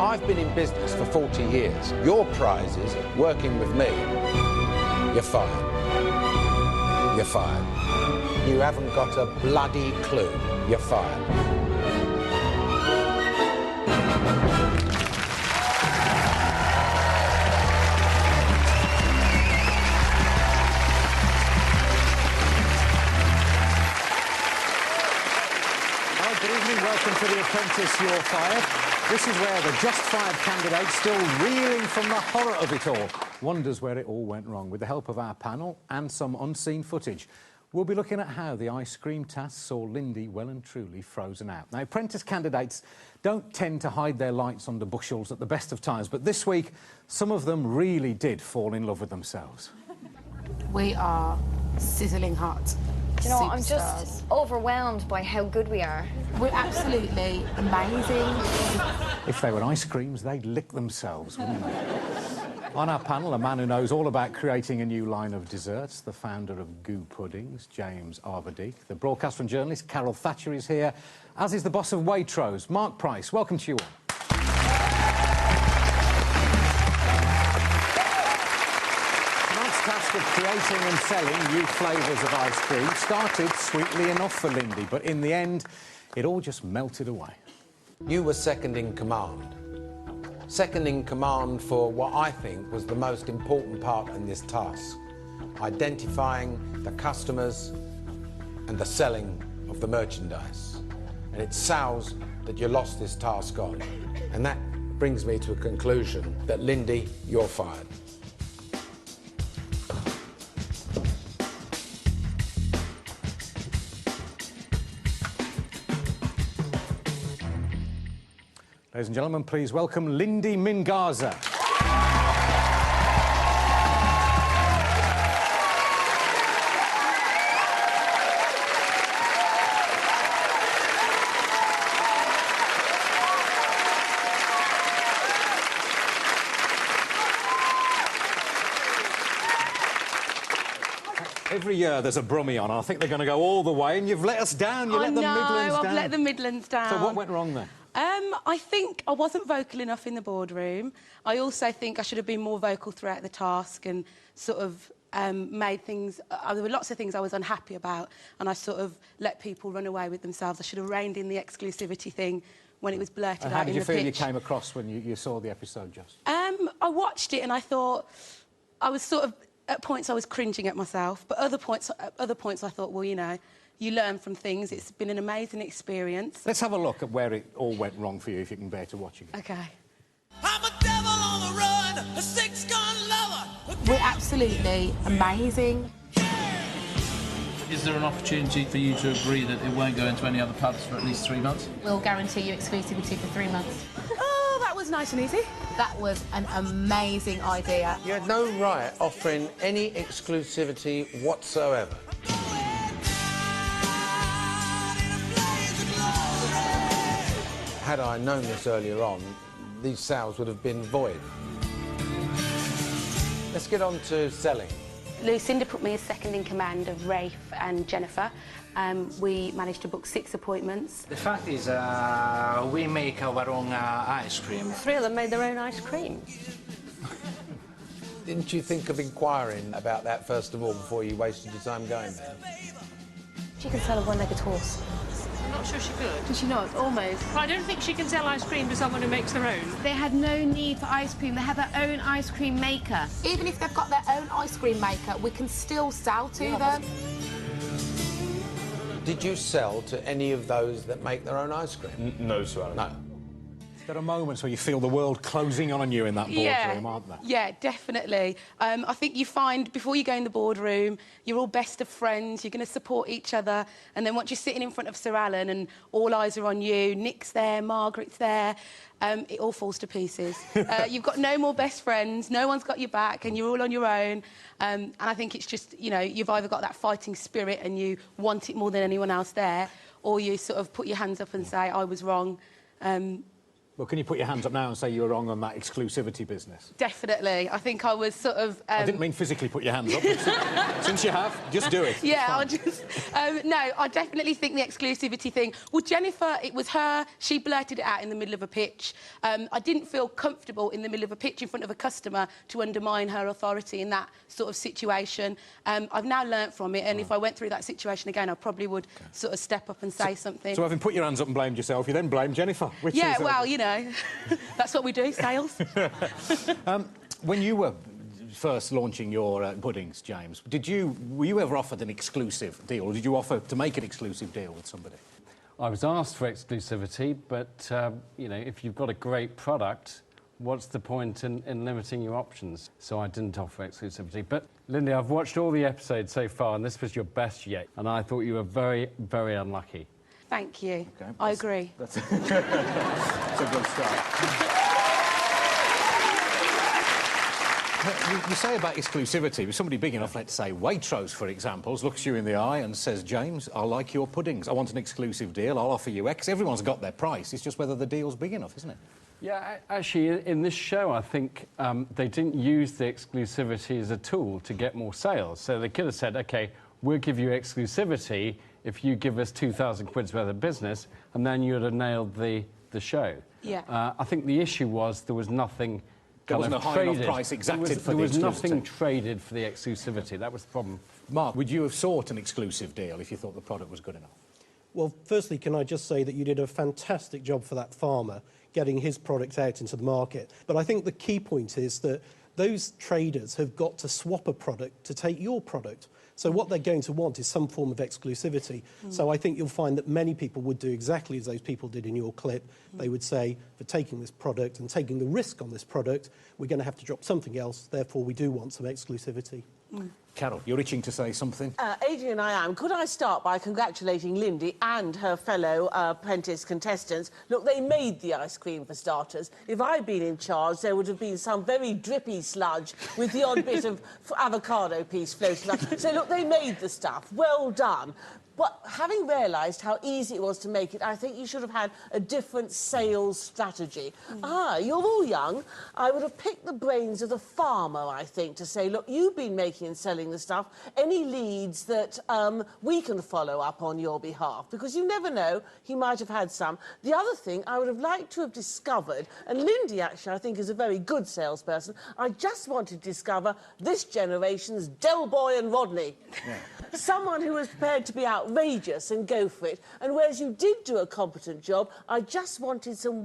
I've been in business for 40 years. Your prize is working with me. You're fired. You're fired. You haven't got a bloody clue. You're fired. Good evening, welcome to The Apprentice, You're Fired. This is where the just fired candidate, still reeling from the horror of it all, wonders where it all went wrong. With the help of our panel and some unseen footage, we'll be looking at how the ice cream task saw Lindy well and truly frozen out. Now, Apprentice candidates don't tend to hide their lights under bushels at the best of times, but this week, some of them really did fall in love with themselves. We are sizzling hot. Do you know what? I'm just overwhelmed by how good we are. We're absolutely amazing. If they were ice creams, they'd lick themselves, wouldn't they? On our panel, a man who knows all about creating a new line of desserts, the founder of Goo Puddings, James Arverdeek. The broadcaster and journalist, Carol Thatcher, is here, as is the boss of Waitrose, Mark Price. Welcome to you all. Task of creating and selling new flavours of ice cream started sweetly enough for Lindy, but in the end, it all just melted away. You were second in command. Second in command for what I think was the most important part in this task, identifying the customers and the selling of the merchandise. And it sounds that you lost this task on. And that brings me to a conclusion that, Lindy, you're fired. Ladies and gentlemen, please welcome Lindy Mingaza. Every year there's a brummie on. I think they're going to go all the way, and you've let us down. You let the Midlands down. I've let the Midlands down. So what went wrong there? I think I wasn't vocal enough in the boardroom. I also think I should have been more vocal throughout the task and sort of made things... there were lots of things I was unhappy about, and I sort of let people run away with themselves. I should have reined in the exclusivity thing when it was blurted out in the pitch. How did you feel you came across when you saw the episode, Joss? I watched it and I thought... I was sort of... At points I was cringing at myself, but other points I thought, well, you know, you learn from things. It's been an amazing experience. Let's have a look at where it all went wrong for you, if you can bear to watch again. OK. I'm a devil on the run, a six-gun lover. We're absolutely amazing. Is there an opportunity for you to agree that it won't go into any other pubs for at least 3 months? We'll guarantee you exclusivity for 3 months. Oh, that was nice and easy. That was an amazing idea. You had no right offering any exclusivity whatsoever. Had I known this earlier on, these sales would have been void. Let's get on to selling. Lucinda put me as second in command of Rafe and Jennifer. We managed to book 6 appointments. The fact is, we make our own ice cream. 3 of them made their own ice cream. Didn't you think of inquiring about that first of all before you wasted your time going there? She can sell a one-legged horse. I'm not sure she could. Does she not? Almost. I don't think she can sell ice cream to someone who makes their own. They had no need for ice cream. They had their own ice cream maker. Even if they've got their own ice cream maker, we can still sell to them. Did you sell to any of those that make their own ice cream? No, Sir Alan. No. There are moments where you feel the world closing on you in that boardroom, aren't there? Yeah, definitely. I think you find, before you go in the boardroom, you're all best of friends, you're going to support each other, and then once you're sitting in front of Sir Alan and all eyes are on you, Nick's there, Margaret's there, it all falls to pieces. You've got no more best friends, no one's got your back, and you're all on your own. And I think it's just, you know, you've either got that fighting spirit and you want it more than anyone else there, or you sort of put your hands up and say, I was wrong. Well, can you put your hands up now and say you were wrong on that exclusivity business? Definitely. I think I was sort of... I didn't mean physically put your hands up. But since you have, just do it. Yeah, I'll just... no, I definitely think the exclusivity thing... Well, Jennifer, it was her. She blurted it out in the middle of a pitch. I didn't feel comfortable in the middle of a pitch in front of a customer to undermine her authority in that sort of situation. I've now learnt from it, and if I went through that situation again, I probably would sort of step up and say something. So having put your hands up and blamed yourself, you then blame Jennifer. Which yeah, is, well, you know, that's what we do, sales. When you were first launching your puddings, James, were you ever offered an exclusive deal, or did you offer to make an exclusive deal with somebody? I was asked for exclusivity, but, you know, if you've got a great product, what's the point in limiting your options? So I didn't offer exclusivity. But, Lindy, I've watched all the episodes so far, and this was your best yet, and I thought you were very, very unlucky. Thank you. Okay, I agree. That's a good start. You say about exclusivity, with somebody big enough, let's say Waitrose, for example, looks you in the eye and says, James, I like your puddings. I want an exclusive deal. I'll offer you X. Everyone's got their price. It's just whether the deal's big enough, isn't it? Yeah, actually, in this show, I think they didn't use the exclusivity as a tool to get more sales. So they could have said, OK, we'll give you exclusivity if you give us 2,000 quid's worth of business, and then you would have nailed the show. Yeah. I think the issue was there was nothing... There wasn't a high enough price exacted for the exclusivity. There was nothing traded for the exclusivity. That was the problem. Mark, would you have sought an exclusive deal if you thought the product was good enough? Well, firstly, can I just say that you did a fantastic job for that farmer getting his product out into the market. But I think the key point is that those traders have got to swap a product to take your product. So what they're going to want is some form of exclusivity. So I think you'll find that many people would do exactly as those people did in your clip. They would say, for taking this product and taking the risk on this product, we're going to have to drop something else, therefore we do want some exclusivity. Carol, you're itching to say something? Adrian, I am. Could I start by congratulating Lindy and her fellow Apprentice contestants? Look, they made the ice cream for starters. If I'd been in charge, there would have been some very drippy sludge with the odd bit of avocado piece floating up. So, look, they made the stuff. Well done. But having realised how easy it was to make it, I think you should have had a different sales strategy. You're all young. I would have picked the brains of the farmer, I think, to say, look, you've been making and selling the stuff. Any leads that we can follow up on your behalf? Because you never know, he might have had some. The other thing I would have liked to have discovered, and Lindy, actually, I think, is a very good salesperson, I just wanted to discover this generation's Del Boy and Rodney. Yeah. Someone who was prepared to be outrageous and go for it. And whereas you did do a competent job, I just wanted some